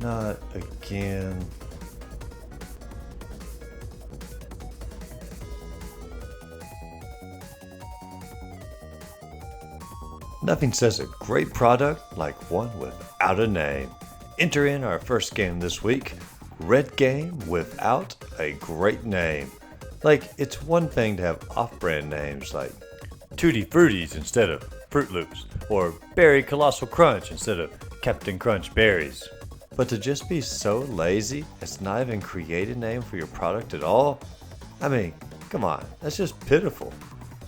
Not again. Nothing says a great product like one without a name. Enter in our first game this week, Red Game Without a Great Name. Like, it's one thing to have off-brand names like Tutti Fruities instead of Fruit Loops, or Berry Colossal Crunch instead of Captain Crunch Berries. But to just be so lazy as not even create a name for your product at all? I mean, come on, that's just pitiful.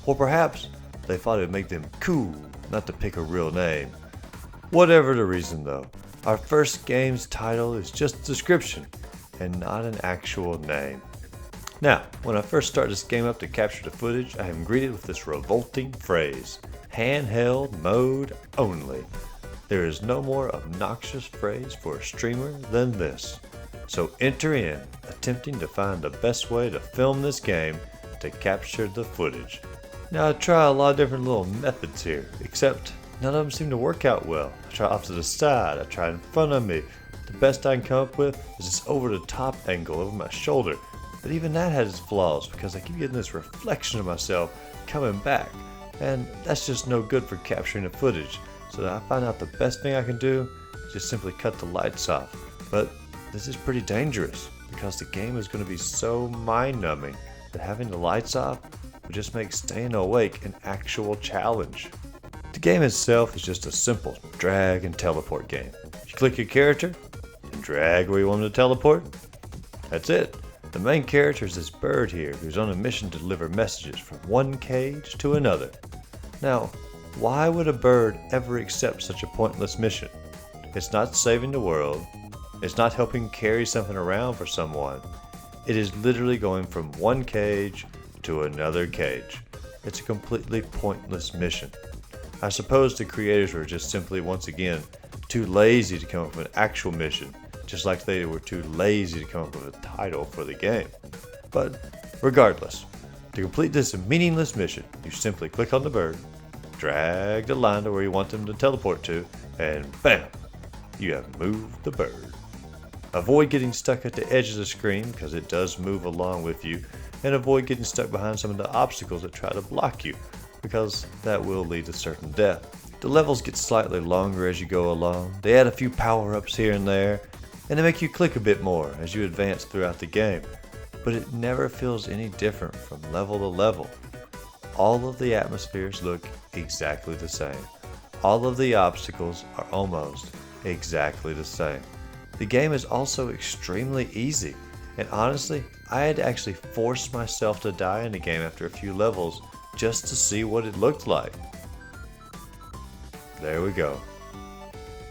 Or perhaps they thought it would make them cool not to pick a real name. Whatever the reason though, our first game's title is just a description and not an actual name. Now, when I first start this game up to capture the footage, I am greeted with this revolting phrase, handheld mode only. There is no more obnoxious phrase for a streamer than this. So enter in, attempting to find the best way to film this game to capture the footage. Now I try a lot of different little methods here, except none of them seem to work out well. I try off to the side, I try in front of me. The best I can come up with is this over the top angle over my shoulder. But even that has its flaws because I keep getting this reflection of myself coming back. And that's just no good for capturing the footage. So I find out the best thing I can do is just simply cut the lights off. But this is pretty dangerous because the game is going to be so mind-numbing that having the lights off would just make staying awake an actual challenge. The game itself is just a simple drag and teleport game. You click your character and drag where you want them to teleport. That's it. The main character is this bird here who's on a mission to deliver messages from one cage to another. Now, why would a bird ever accept such a pointless mission? It's not saving the world. It's not helping carry something around for someone. It is literally going from one cage to another cage. It's a completely pointless mission. I suppose the creators were just simply, once again, too lazy to come up with an actual mission, just like they were too lazy to come up with a title for the game. But regardless, to complete this meaningless mission, you simply click on the bird, drag the line to where you want them to teleport to, and bam, you have moved the bird. Avoid getting stuck at the edge of the screen because it does move along with you, and avoid getting stuck behind some of the obstacles that try to block you, because that will lead to certain death. The levels get slightly longer as you go along, they add a few power-ups here and there, and they make you click a bit more as you advance throughout the game, but it never feels any different from level to level. All of the atmospheres look exactly the same. All of the obstacles are almost exactly the same. The game is also extremely easy, and honestly, I had to actually force myself to die in the game after a few levels just to see what it looked like. There we go.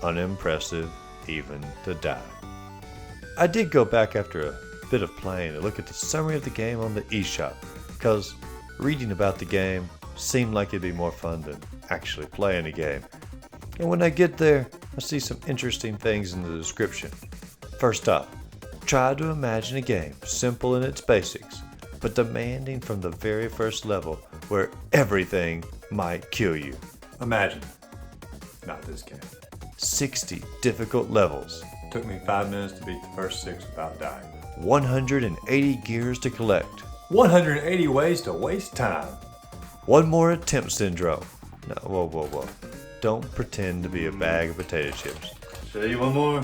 Unimpressive even to die. I did go back after a bit of playing to look at the summary of the game on the eShop, because reading about the game seemed like it'd be more fun than actually playing the game. And when I get there, I see some interesting things in the description. First off, try to imagine a game simple in its basics, but demanding from the very first level where everything might kill you. Imagine. Not this game. 60 difficult levels. Took me 5 minutes to beat the first 6 without dying. 180 gears to collect. 180 ways to waste time. One more attempt syndrome. No, whoa. Don't pretend to be a bag of potato chips. Show you one more.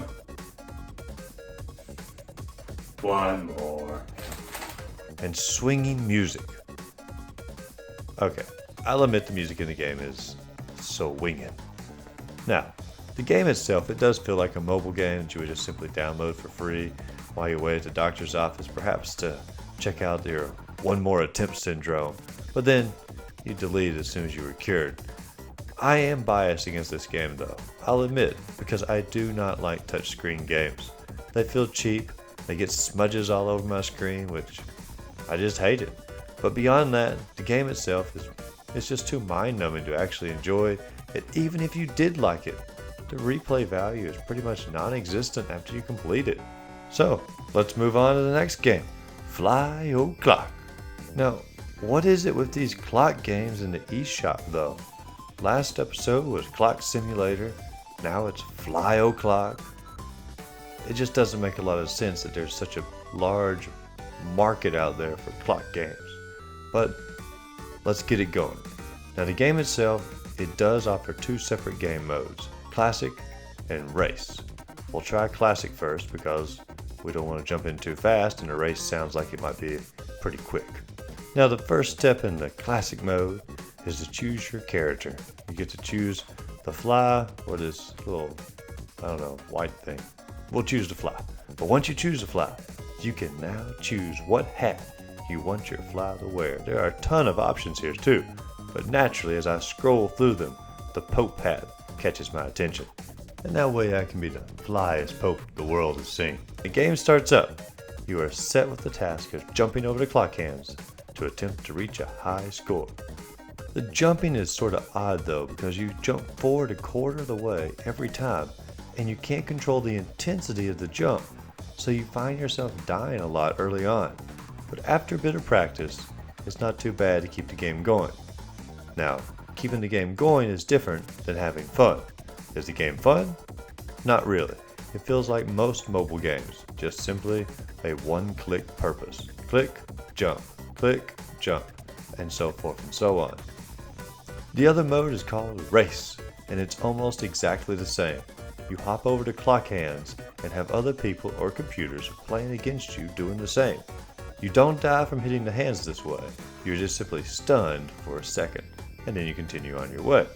One more. And swinging music. Okay, I'll admit the music in the game is swinging. Now, the game itself, it does feel like a mobile game that you would just simply download for free while you wait at the doctor's office, perhaps to check out your one more attempt syndrome, but then you delete it as soon as you were cured. I am biased against this game though, I'll admit, because I do not like touchscreen games. They feel cheap, they get smudges all over my screen, which I just hate it. But beyond that, the game itself is just too mind-numbing to actually enjoy it, even if you did like it. The replay value is pretty much non-existent after you complete it. So, let's move on to the next game, OClock. Now, what is it with these clock games in the eShop though? Last episode was Clock Simulator, now it's OClock. it just doesn't make a lot of sense that there's such a large market out there for clock games. But let's get it going. Now the game itself, it does offer two separate game modes, Classic and Race. We'll try Classic first because we don't want to jump in too fast and a race sounds like it might be pretty quick. Now the first step in the Classic mode is to choose your character. You get to choose the fly or this little, I don't know, white thing. We'll choose the fly. But once you choose the fly, you can now choose what hat you want your fly to wear. There are a ton of options here too, but naturally as I scroll through them, the Pope hat catches my attention. And that way I can be the flyest Pope the world has seen. The game starts up. You are set with the task of jumping over the clock hands to attempt to reach a high score. The jumping is sort of odd though because you jump forward a quarter of the way every time and you can't control the intensity of the jump, so you find yourself dying a lot early on. But after a bit of practice, it's not too bad to keep the game going. Now, keeping the game going is different than having fun. Is the game fun? Not really. It feels like most mobile games, just simply a one-click purpose. Click, jump, and so forth and so on. The other mode is called Race, and it's almost exactly the same. You hop over to clock hands and have other people or computers playing against you doing the same. You don't die from hitting the hands this way, you're just simply stunned for a second, and then you continue on your way.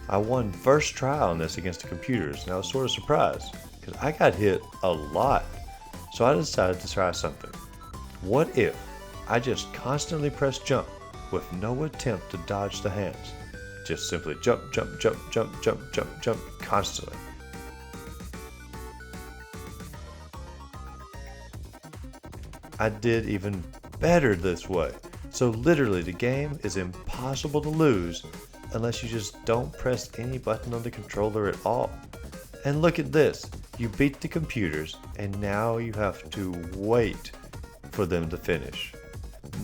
I won first try on this against the computers and I was sort of surprised because I got hit a lot. So I decided to try something. What if I just constantly press jump with no attempt to dodge the hands? Just simply jump constantly. I did even better this way. So literally the game is impossible to lose unless you just don't press any button on the controller at all. And look at this, you beat the computers and now you have to wait for them to finish.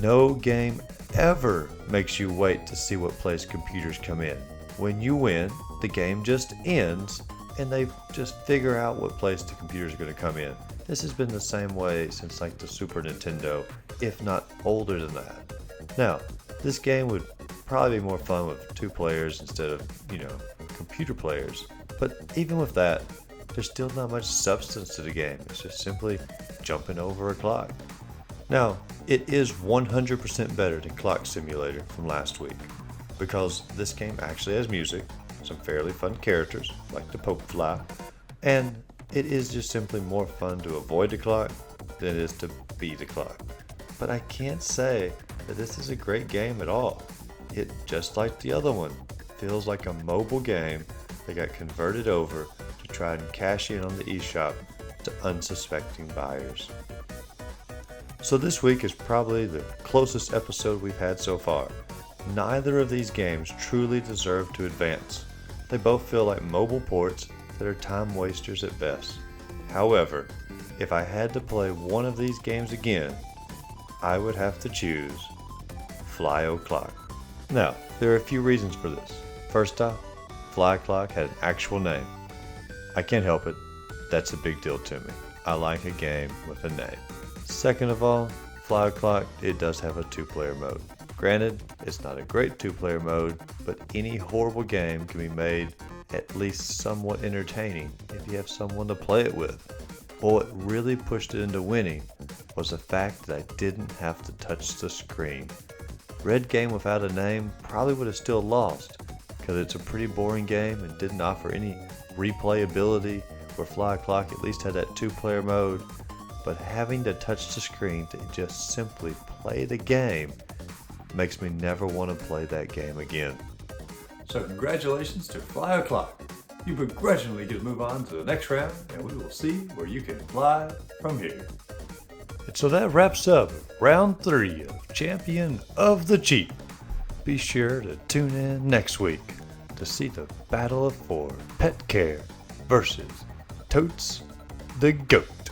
No game ever makes you wait to see what place computers come in. When you win, the game just ends and they just figure out what place the computers are going to come in. This has been the same way since like the Super Nintendo, if not older than that. Now, this game would probably be more fun with two players instead of, computer players. But even with that, there's still not much substance to the game. It's just simply jumping over a clock. Now, it is 100% better than Clock Simulator from last week because this game actually has music, some fairly fun characters like the Pope Fly, and it is just simply more fun to avoid the clock than it is to beat the clock. But I can't say that this is a great game at all. It, just like the other one, feels like a mobile game that got converted over to try and cash in on the eShop to unsuspecting buyers. So this week is probably the closest episode we've had so far. Neither of these games truly deserve to advance. They both feel like mobile ports that are time wasters at best. However, if I had to play one of these games again, I would have to choose OClock. Now, there are a few reasons for this. First off, OClock had an actual name. I can't help it. That's a big deal to me. I like a game with a name. Second of all, OClock, it does have a two-player mode. Granted, it's not a great two-player mode, but any horrible game can be made at least somewhat entertaining if you have someone to play it with. But what really pushed it into winning was the fact that I didn't have to touch the screen. Red Game without a name probably would have still lost because it's a pretty boring game and didn't offer any replayability, where OClock at least had that two-player mode. But having to touch the screen to just simply play the game makes me never want to play that game again. So congratulations to OClock. You begrudgingly get to move on to the next round, and we will see where you can fly from here. And so that wraps up round 3 of Champion of the Cheap. Be sure to tune in next week to see the battle for pet care versus Totes the Goat.